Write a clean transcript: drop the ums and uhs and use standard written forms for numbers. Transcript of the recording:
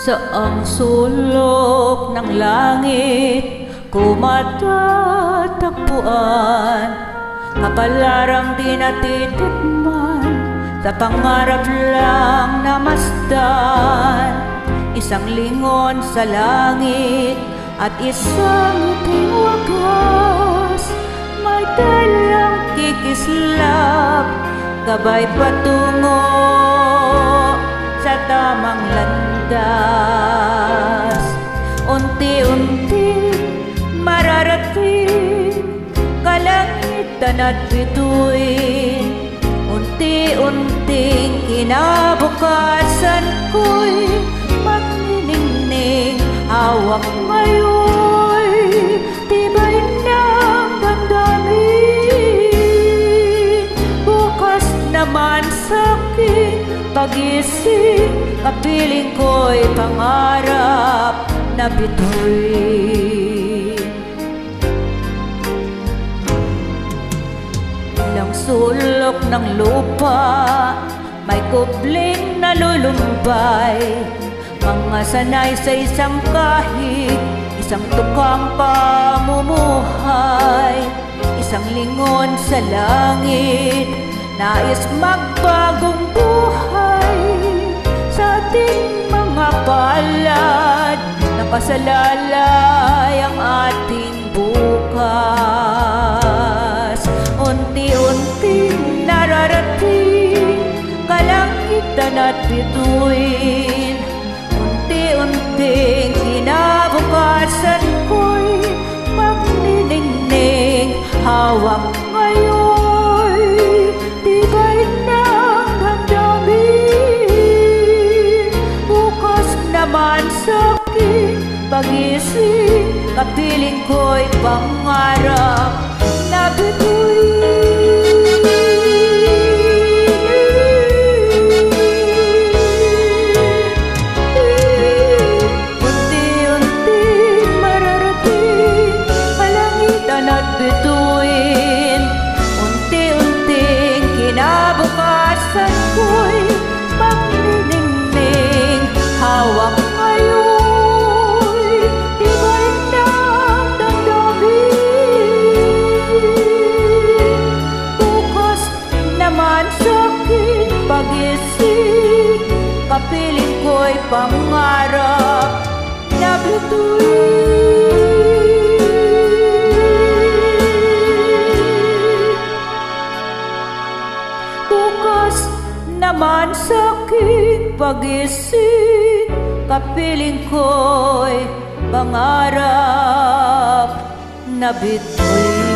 Sa ang sulok ng langit ko matatagpuan, kapalarang di natitikman, sa pangarap lang na masdan. Isang lingon sa langit at isang ngiting wagas, may dalang kikislap, gabay patungo sa tamang landas. Unti-unti mararating kalangitan at bituin, unti-unting kinabukasan ko'y magniningning. Hawak ngayon tibay ng damdamin, bukas naman sa'king pagising, kapiling ko'y pangarap na bituin. Ilang sulok ng lupa may kubling nalulumbay, mga sanay sa isang kahig, isang tukang pamumuhay. Isang lingon sa langit, nais magbagong buhay sa ating mga palad, nakasalalay ang ating bukas. Unti-unting nararating kalangitan at bituin, unti-unting kinabukasan ko'y magniningning. Hawak ngayon tibay ng damdamin, bukas naman sa'king pagising, kapiling ko'y pangarap na bituin. Unti-unting kinabukasan ko'y magniningning. Hawak ngayon tibay ng damdamin, bukas naman sa'king pagising, kapiling ko'y pangarap na bituin. Naman sa'king pagising, kapiling ko'y pangarap na bituin.